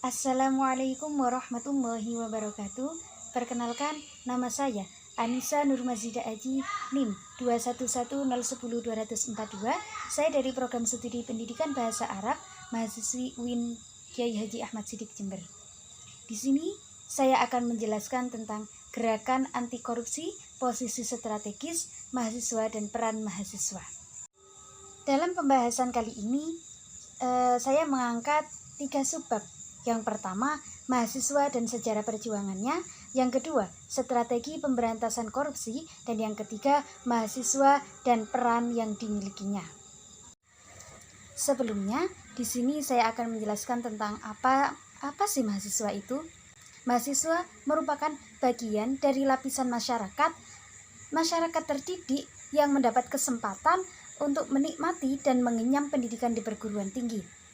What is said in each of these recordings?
Assalamualaikum warahmatullahi wabarakatuh. Perkenalkan, nama saya Anissa Nurmazida Aji, NIM 2110100242. Saya dari Program Studi Pendidikan Bahasa Arab, mahasiswi UIN Kiai Haji Ahmad Siddiq Jember. Di sini saya akan menjelaskan tentang gerakan anti korupsi, posisi strategis mahasiswa dan peran mahasiswa. Dalam pembahasan kali ini, saya mengangkat 3 subbab. Yang pertama, mahasiswa dan sejarah perjuangannya. Yang kedua, strategi pemberantasan korupsi. Dan yang ketiga, mahasiswa dan peran yang dimilikinya. Sebelumnya, di sini saya akan menjelaskan tentang apa sih mahasiswa itu. Mahasiswa merupakan bagian dari lapisan masyarakat terdidik yang mendapat kesempatan untuk menikmati dan mengenyam pendidikan di perguruan tinggi.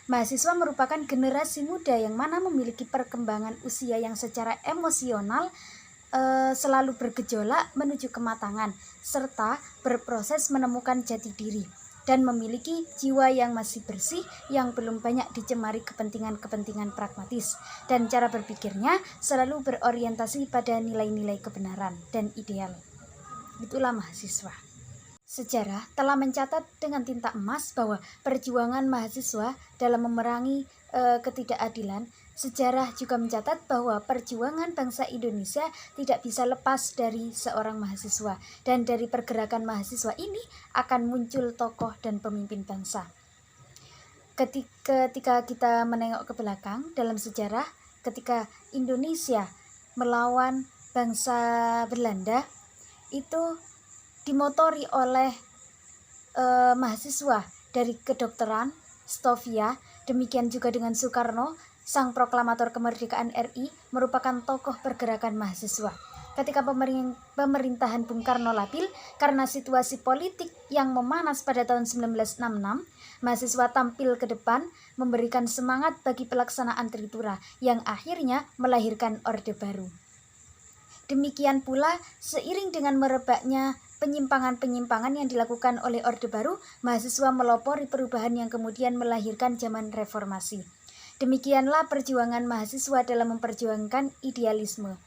Mahasiswa merupakan generasi muda yang mana memiliki perkembangan usia yang secara emosional selalu bergejolak menuju kematangan, serta berproses menemukan jati diri, dan memiliki jiwa yang masih bersih yang belum banyak dicemari kepentingan-kepentingan pragmatis, dan cara berpikirnya selalu berorientasi pada nilai-nilai kebenaran dan ideal. Itulah mahasiswa. Sejarah telah mencatat dengan tinta emas bahwa perjuangan mahasiswa dalam memerangi ketidakadilan. Sejarah juga mencatat bahwa perjuangan bangsa Indonesia tidak bisa lepas dari seorang mahasiswa, dan dari pergerakan mahasiswa ini akan muncul tokoh dan pemimpin bangsa. Ketika kita menengok ke belakang dalam sejarah, ketika Indonesia melawan bangsa Belanda, itu dimotori oleh mahasiswa dari kedokteran, Stovia. Demikian juga dengan Soekarno, sang proklamator kemerdekaan RI, merupakan tokoh pergerakan mahasiswa. Ketika pemerintahan Bung Karno labil karena situasi politik yang memanas pada tahun 1966, mahasiswa tampil ke depan memberikan semangat bagi pelaksanaan Tritura yang akhirnya melahirkan Orde Baru. Demikian pula seiring dengan merebaknya penyimpangan-penyimpangan yang dilakukan oleh Orde Baru, mahasiswa melopori perubahan yang kemudian melahirkan zaman reformasi. Demikianlah perjuangan mahasiswa dalam memperjuangkan idealisme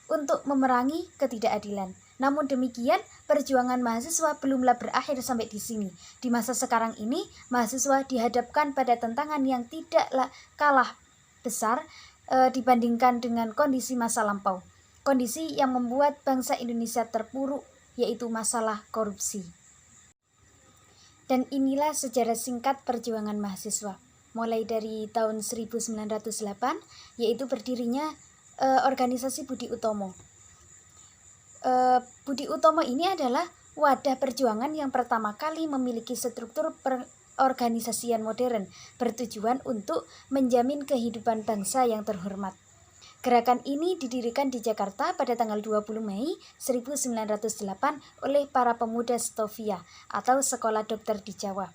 untuk memerangi ketidakadilan. Namun demikian, perjuangan mahasiswa belumlah berakhir sampai di sini. Di masa sekarang ini, mahasiswa dihadapkan pada tantangan yang tidaklah kalah besar dibandingkan dengan kondisi masa lampau. Kondisi yang membuat bangsa Indonesia terpuruk, yaitu masalah korupsi. Dan inilah sejarah singkat perjuangan mahasiswa. Mulai dari tahun 1908, yaitu berdirinya organisasi Budi Utomo. Budi Utomo ini adalah wadah perjuangan yang pertama kali memiliki struktur perorganisasian modern, bertujuan untuk menjamin kehidupan bangsa yang terhormat. Gerakan ini didirikan di Jakarta pada tanggal 20 Mei 1908 oleh para pemuda Stovia atau Sekolah Dokter di Jawa.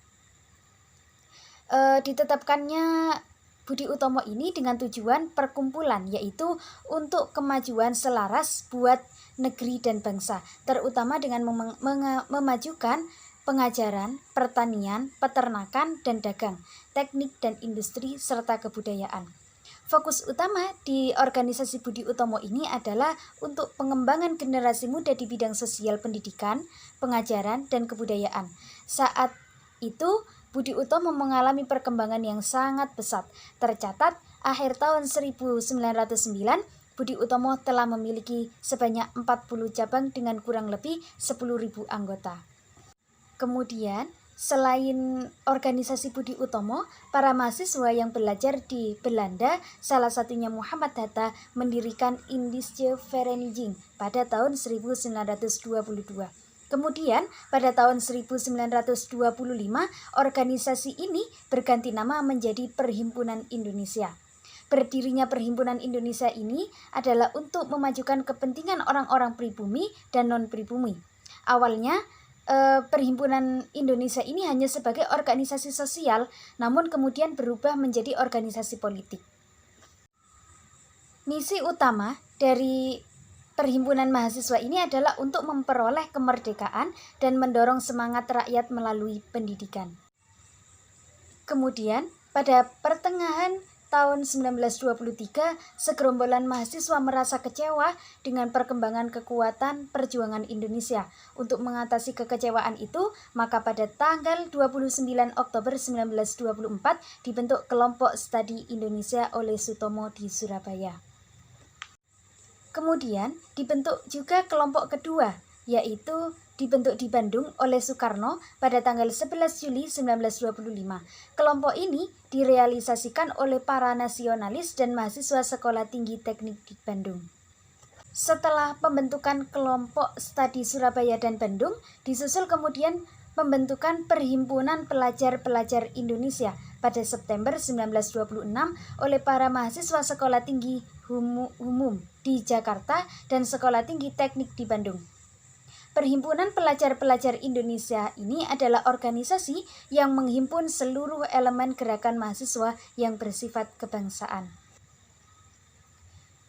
Ditetapkannya Budi Utomo ini dengan tujuan perkumpulan, yaitu untuk kemajuan selaras buat negeri dan bangsa, terutama dengan memajukan pengajaran, pertanian, peternakan, dan dagang, teknik dan industri, serta kebudayaan. Fokus utama di organisasi Budi Utomo ini adalah untuk pengembangan generasi muda di bidang sosial pendidikan, pengajaran, dan kebudayaan. Saat itu, Budi Utomo mengalami perkembangan yang sangat pesat. Tercatat, akhir tahun 1909, Budi Utomo telah memiliki sebanyak 40 cabang dengan kurang lebih 10.000 anggota. Kemudian, selain organisasi Budi Utomo, para mahasiswa yang belajar di Belanda, salah satunya Muhammad Hatta, mendirikan Indische Vereniging pada tahun 1922. Kemudian, pada tahun 1925, organisasi ini berganti nama menjadi Perhimpunan Indonesia. Berdirinya Perhimpunan Indonesia ini adalah untuk memajukan kepentingan orang-orang pribumi dan non-pribumi. Awalnya, Perhimpunan Indonesia ini hanya sebagai organisasi sosial, namun kemudian berubah menjadi organisasi politik. Misi utama dari Perhimpunan mahasiswa ini adalah untuk memperoleh kemerdekaan dan mendorong semangat rakyat melalui pendidikan. Kemudian, pada pertengahan tahun 1923, segerombolan mahasiswa merasa kecewa dengan perkembangan kekuatan perjuangan Indonesia. Untuk mengatasi kekecewaan itu, maka pada tanggal 29 Oktober 1924 dibentuk kelompok studi Indonesia oleh Sutomo di Surabaya. Kemudian dibentuk juga kelompok kedua, yaitu dibentuk di Bandung oleh Soekarno pada tanggal 11 Juli 1925. Kelompok ini direalisasikan oleh para nasionalis dan mahasiswa Sekolah Tinggi Teknik di Bandung. Setelah pembentukan kelompok studi Surabaya dan Bandung, disusul kemudian pembentukan Perhimpunan Pelajar-Pelajar Indonesia pada September 1926 oleh para mahasiswa Sekolah Tinggi Umum di Jakarta dan Sekolah Tinggi Teknik di Bandung. Perhimpunan Pelajar-Pelajar Indonesia ini adalah organisasi yang menghimpun seluruh elemen gerakan mahasiswa yang bersifat kebangsaan.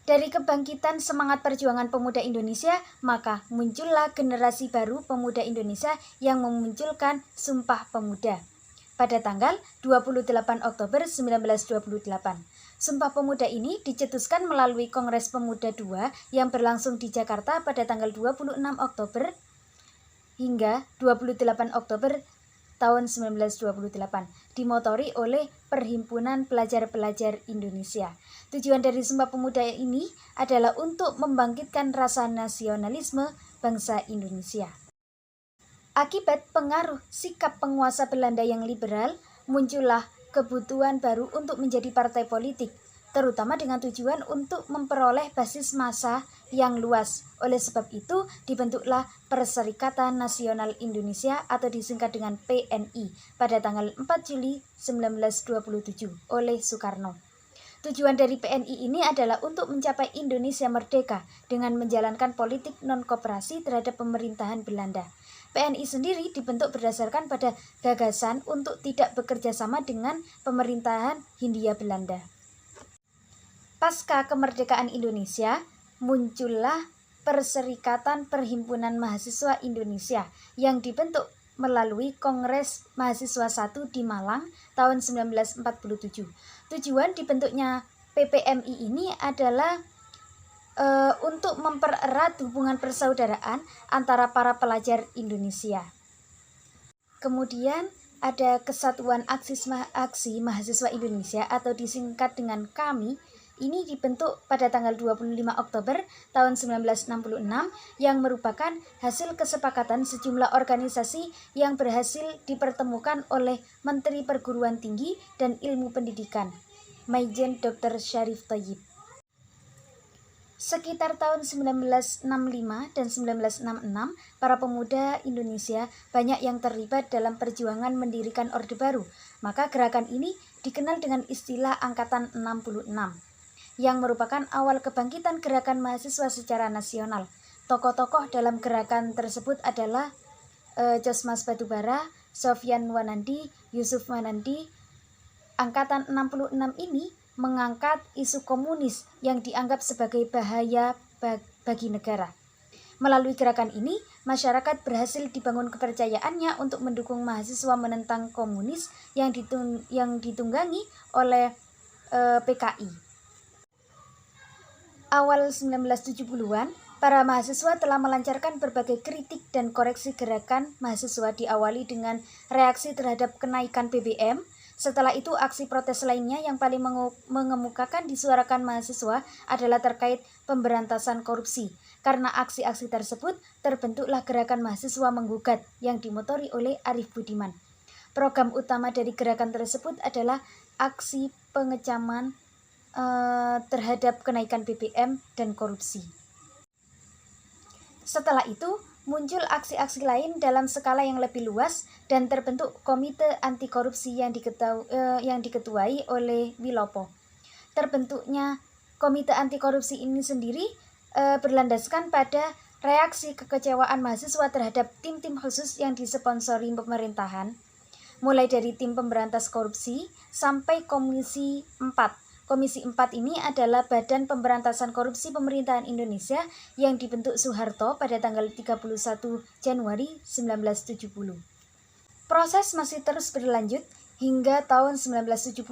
Dari kebangkitan semangat perjuangan pemuda Indonesia, maka muncullah generasi baru pemuda Indonesia yang memunculkan Sumpah Pemuda pada tanggal 28 Oktober 1928. Sumpah Pemuda ini dicetuskan melalui Kongres Pemuda II yang berlangsung di Jakarta pada tanggal 26 Oktober hingga 28 Oktober tahun 1928, dimotori oleh Perhimpunan Pelajar-Pelajar Indonesia. Tujuan dari Sumpah Pemuda ini adalah untuk membangkitkan rasa nasionalisme bangsa Indonesia. Akibat pengaruh sikap penguasa Belanda yang liberal, muncullah kebutuhan baru untuk menjadi partai politik, terutama dengan tujuan untuk memperoleh basis massa yang luas. Oleh sebab itu, dibentuklah Perserikatan Nasional Indonesia atau disingkat dengan PNI pada tanggal 4 Juli 1927 oleh Soekarno. Tujuan dari PNI ini adalah untuk mencapai Indonesia merdeka dengan menjalankan politik non-koperasi terhadap pemerintahan Belanda. PNI sendiri dibentuk berdasarkan pada gagasan untuk tidak bekerja sama dengan pemerintahan Hindia Belanda. Pasca kemerdekaan Indonesia, muncullah Perserikatan Perhimpunan Mahasiswa Indonesia yang dibentuk melalui Kongres Mahasiswa I di Malang tahun 1947. Tujuan dibentuknya PPMI ini adalah untuk mempererat hubungan persaudaraan antara para pelajar Indonesia. Kemudian ada Kesatuan Aksi Mahasiswa Indonesia atau disingkat dengan KAMI. Ini dibentuk pada tanggal 25 Oktober tahun 1966 yang merupakan hasil kesepakatan sejumlah organisasi yang berhasil dipertemukan oleh Menteri Perguruan Tinggi dan Ilmu Pendidikan, Maijen Dr. Syarif Thoyyib. Sekitar tahun 1965 dan 1966, para pemuda Indonesia banyak yang terlibat dalam perjuangan mendirikan Orde Baru. Maka gerakan ini dikenal dengan istilah Angkatan 66, yang merupakan awal kebangkitan gerakan mahasiswa secara nasional. Tokoh-tokoh dalam gerakan tersebut adalah Cosmas Batubara, Sofyan Wanandi, Yusuf Wanandi. Angkatan 66 ini mengangkat isu komunis yang dianggap sebagai bahaya bagi negara. Melalui gerakan ini, masyarakat berhasil dibangun kepercayaannya untuk mendukung mahasiswa menentang komunis yang ditunggangi oleh PKI. Awal 1970-an, para mahasiswa telah melancarkan berbagai kritik dan koreksi gerakan mahasiswa diawali dengan reaksi terhadap kenaikan BBM. Setelah itu, aksi protes lainnya yang paling mengemukakan disuarakan mahasiswa adalah terkait pemberantasan korupsi. Karena aksi-aksi tersebut, terbentuklah gerakan mahasiswa menggugat yang dimotori oleh Arif Budiman. Program utama dari gerakan tersebut adalah aksi pengecaman terhadap kenaikan BBM dan korupsi. Setelah itu, muncul aksi-aksi lain dalam skala yang lebih luas dan terbentuk Komite Anti Korupsi yang diketuai oleh Wilopo. Terbentuknya Komite Anti Korupsi ini sendiri berlandaskan pada reaksi kekecewaan mahasiswa terhadap tim-tim khusus yang disponsori pemerintahan, mulai dari tim pemberantas korupsi sampai Komisi 4. Komisi 4 ini adalah Badan Pemberantasan Korupsi Pemerintahan Indonesia yang dibentuk Soeharto pada tanggal 31 Januari 1970. Proses masih terus berlanjut hingga tahun 1972,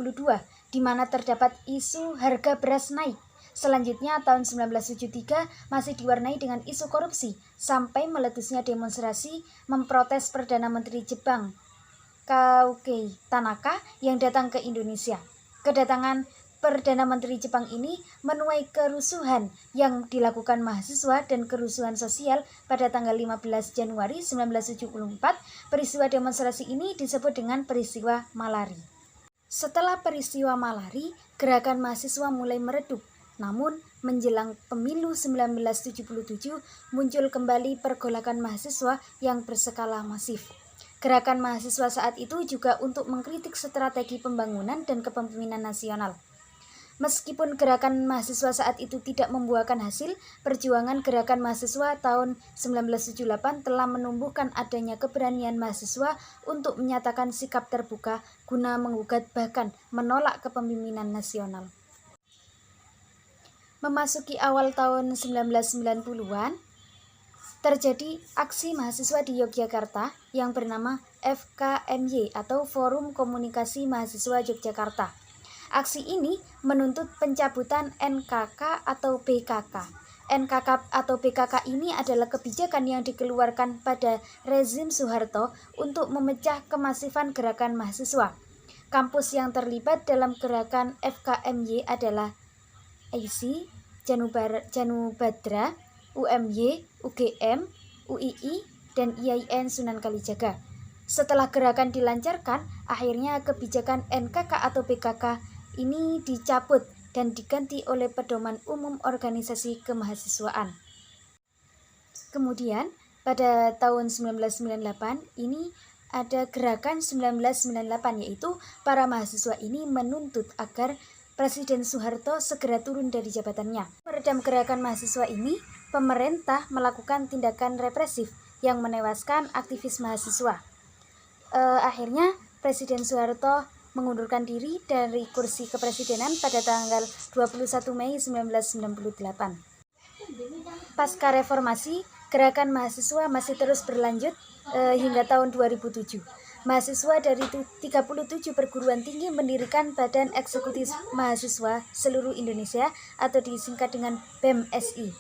di mana terdapat isu harga beras naik. Selanjutnya tahun 1973 masih diwarnai dengan isu korupsi sampai meletusnya demonstrasi memprotes Perdana Menteri Jepang Koike Tanaka yang datang ke Indonesia. Kedatangan Perdana Menteri Jepang ini menuai kerusuhan yang dilakukan mahasiswa dan kerusuhan sosial pada tanggal 15 Januari 1974. Peristiwa demonstrasi ini disebut dengan peristiwa Malari. Setelah peristiwa Malari, gerakan mahasiswa mulai meredup. Namun, menjelang pemilu 1977 muncul kembali pergolakan mahasiswa yang berskala masif. Gerakan mahasiswa saat itu juga untuk mengkritik strategi pembangunan dan kepemimpinan nasional. Meskipun gerakan mahasiswa saat itu tidak membuahkan hasil, perjuangan gerakan mahasiswa tahun 1978 telah menumbuhkan adanya keberanian mahasiswa untuk menyatakan sikap terbuka guna menggugat bahkan menolak kepemimpinan nasional. Memasuki awal tahun 1990-an, terjadi aksi mahasiswa di Yogyakarta yang bernama FKMY atau Forum Komunikasi Mahasiswa Yogyakarta. Aksi ini menuntut pencabutan NKK atau BKK. NKK atau BKK ini adalah kebijakan yang dikeluarkan pada rezim Soeharto untuk memecah kemasifan gerakan mahasiswa. Kampus yang terlibat dalam gerakan FKMY adalah IC, Janubadra, UMY, UGM, UII, dan IAIN Sunan Kalijaga. Setelah gerakan dilancarkan, akhirnya kebijakan NKK atau BKK ini dicabut dan diganti oleh Pedoman Umum Organisasi Kemahasiswaan. Kemudian, pada tahun 1998 ini ada gerakan 1998, yaitu para mahasiswa ini menuntut agar Presiden Soeharto segera turun dari jabatannya. Meredam gerakan mahasiswa ini, pemerintah melakukan tindakan represif yang menewaskan aktivis mahasiswa. Akhirnya Presiden Soeharto mengundurkan diri dari kursi kepresidenan pada tanggal 21 Mei 1998. Pasca reformasi, gerakan mahasiswa masih terus berlanjut hingga tahun 2007. Mahasiswa dari 37 perguruan tinggi mendirikan Badan Eksekutif Mahasiswa Seluruh Indonesia atau disingkat dengan BEM-SI.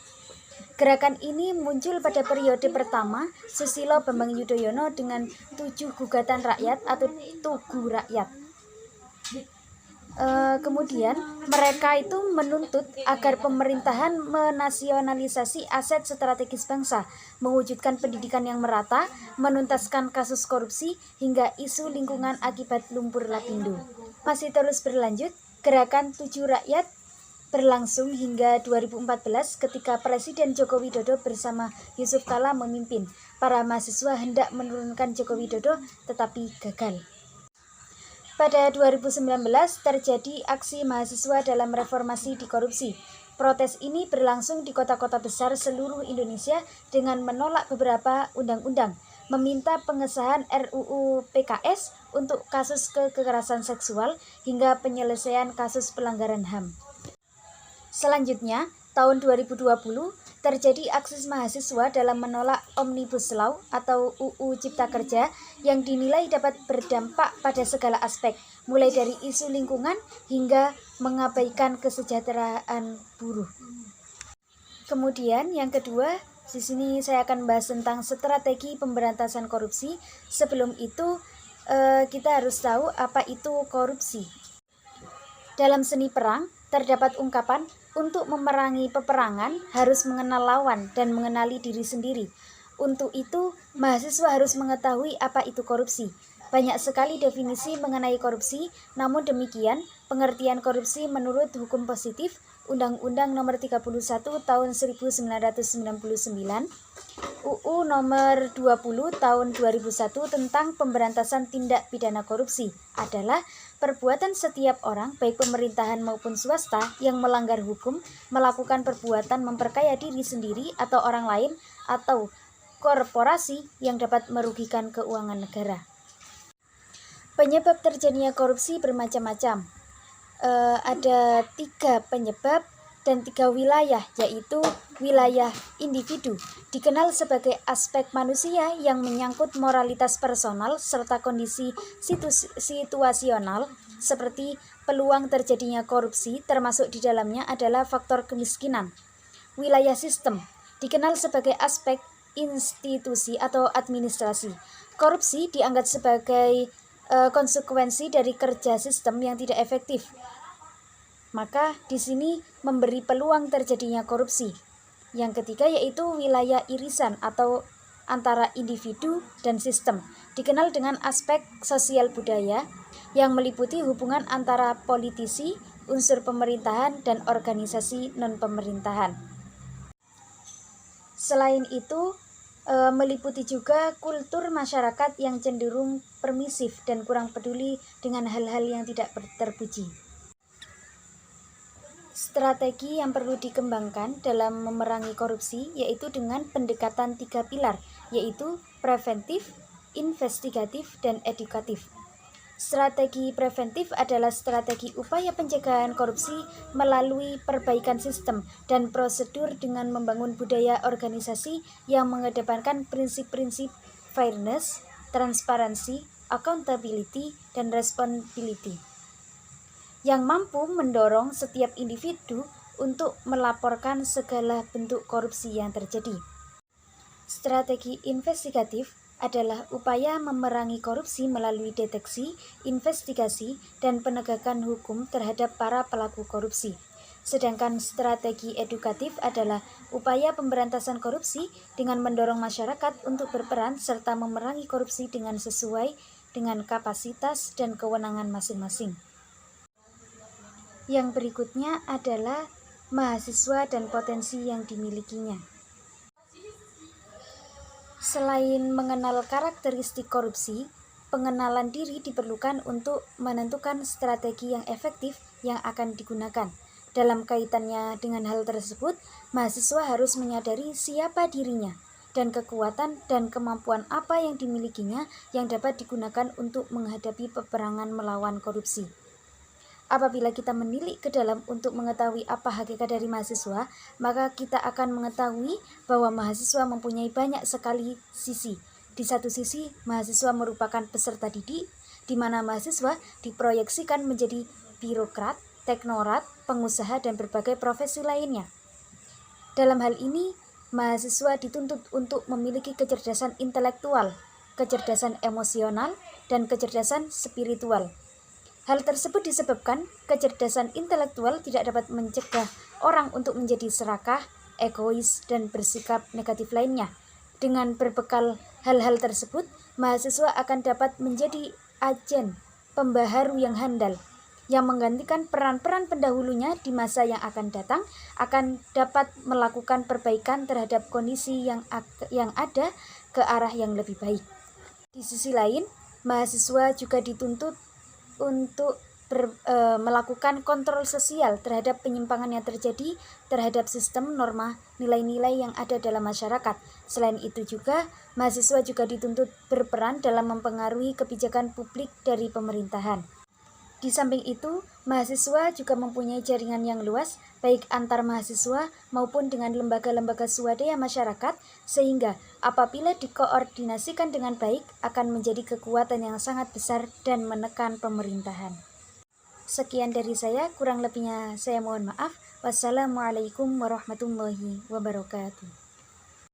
Gerakan ini muncul pada periode pertama Susilo Bambang Yudhoyono dengan 7 gugatan rakyat atau Tugu Rakyat. Kemudian mereka itu menuntut agar pemerintahan menasionalisasi aset strategis bangsa, mewujudkan pendidikan yang merata, menuntaskan kasus korupsi, hingga isu lingkungan akibat lumpur lapindo. Masih terus berlanjut, gerakan 7 rakyat berlangsung hingga 2014 ketika Presiden Joko Widodo bersama Yusuf Kala memimpin. Para mahasiswa hendak menurunkan Joko Widodo tetapi gagal. Pada 2019 terjadi aksi mahasiswa dalam reformasi di korupsi. Protes ini berlangsung di kota-kota besar seluruh Indonesia dengan menolak beberapa undang-undang, meminta pengesahan RUU PKS untuk kasus kekerasan seksual hingga penyelesaian kasus pelanggaran HAM. Selanjutnya, tahun 2020 terjadi aksi mahasiswa dalam menolak Omnibus Law atau UU Cipta Kerja yang dinilai dapat berdampak pada segala aspek, mulai dari isu lingkungan hingga mengabaikan kesejahteraan buruh. Kemudian yang kedua, di sini saya akan bahas tentang strategi pemberantasan korupsi. Sebelum itu, kita harus tahu apa itu korupsi. Dalam seni perang, terdapat ungkapan, untuk memerangi peperangan harus mengenal lawan dan mengenali diri sendiri. Untuk itu, mahasiswa harus mengetahui apa itu korupsi. Banyak sekali definisi mengenai korupsi, namun demikian, pengertian korupsi menurut hukum positif, Undang-Undang Nomor 31 Tahun 1999, UU Nomor 20 Tahun 2001 tentang Pemberantasan Tindak Pidana Korupsi adalah perbuatan setiap orang, baik pemerintahan maupun swasta, yang melanggar hukum, melakukan perbuatan memperkaya diri sendiri atau orang lain, atau korporasi yang dapat merugikan keuangan negara. Penyebab terjadinya korupsi bermacam-macam. Ada 3 penyebab dan 3 wilayah, yaitu wilayah individu, dikenal sebagai aspek manusia yang menyangkut moralitas personal serta kondisi situasional seperti peluang terjadinya korupsi termasuk di dalamnya adalah faktor kemiskinan. Wilayah sistem dikenal sebagai aspek institusi atau administrasi. Korupsi dianggap sebagai konsekuensi dari kerja sistem yang tidak efektif. Maka di sini memberi peluang terjadinya korupsi. Yang ketiga yaitu wilayah irisan atau antara individu dan sistem, dikenal dengan aspek sosial budaya yang meliputi hubungan antara politisi, unsur pemerintahan, dan organisasi non-pemerintahan. Selain itu, meliputi juga kultur masyarakat yang cenderung permisif dan kurang peduli dengan hal-hal yang tidak terpuji. Strategi yang perlu dikembangkan dalam memerangi korupsi yaitu dengan pendekatan 3 pilar, yaitu preventif, investigatif, dan edukatif. Strategi preventif adalah strategi upaya pencegahan korupsi melalui perbaikan sistem dan prosedur dengan membangun budaya organisasi yang mengedepankan prinsip-prinsip fairness, transparansi, accountability, dan responsibility, yang mampu mendorong setiap individu untuk melaporkan segala bentuk korupsi yang terjadi. Strategi investigatif adalah upaya memerangi korupsi melalui deteksi, investigasi, dan penegakan hukum terhadap para pelaku korupsi. Sedangkan strategi edukatif adalah upaya pemberantasan korupsi dengan mendorong masyarakat untuk berperan serta memerangi korupsi dengan sesuai dengan kapasitas dan kewenangan masing-masing. Yang berikutnya adalah mahasiswa dan potensi yang dimilikinya. Selain mengenal karakteristik korupsi, pengenalan diri diperlukan untuk menentukan strategi yang efektif yang akan digunakan. Dalam kaitannya dengan hal tersebut, mahasiswa harus menyadari siapa dirinya dan kekuatan dan kemampuan apa yang dimilikinya yang dapat digunakan untuk menghadapi peperangan melawan korupsi. Apabila kita menilik ke dalam untuk mengetahui apa hakikat dari mahasiswa, maka kita akan mengetahui bahwa mahasiswa mempunyai banyak sekali sisi. Di satu sisi, mahasiswa merupakan peserta didik, di mana mahasiswa diproyeksikan menjadi birokrat, teknokrat, pengusaha, dan berbagai profesi lainnya. Dalam hal ini, mahasiswa dituntut untuk memiliki kecerdasan intelektual, kecerdasan emosional, dan kecerdasan spiritual. Hal tersebut disebabkan kecerdasan intelektual tidak dapat mencegah orang untuk menjadi serakah, egois, dan bersikap negatif lainnya. Dengan berbekal hal-hal tersebut, mahasiswa akan dapat menjadi agen pembaharu yang handal, yang menggantikan peran-peran pendahulunya di masa yang akan datang, akan dapat melakukan perbaikan terhadap kondisi yang ada ke arah yang lebih baik. Di sisi lain, mahasiswa juga dituntut untuk melakukan kontrol sosial terhadap penyimpangan yang terjadi terhadap sistem norma nilai-nilai yang ada dalam masyarakat. Selain itu juga, mahasiswa juga dituntut berperan dalam mempengaruhi kebijakan publik dari pemerintahan. Di samping itu, mahasiswa juga mempunyai jaringan yang luas, baik antar mahasiswa maupun dengan lembaga-lembaga swadaya masyarakat, sehingga apabila dikoordinasikan dengan baik akan menjadi kekuatan yang sangat besar dan menekan pemerintahan. Sekian dari saya, kurang lebihnya saya mohon maaf. Wassalamualaikum warahmatullahi wabarakatuh.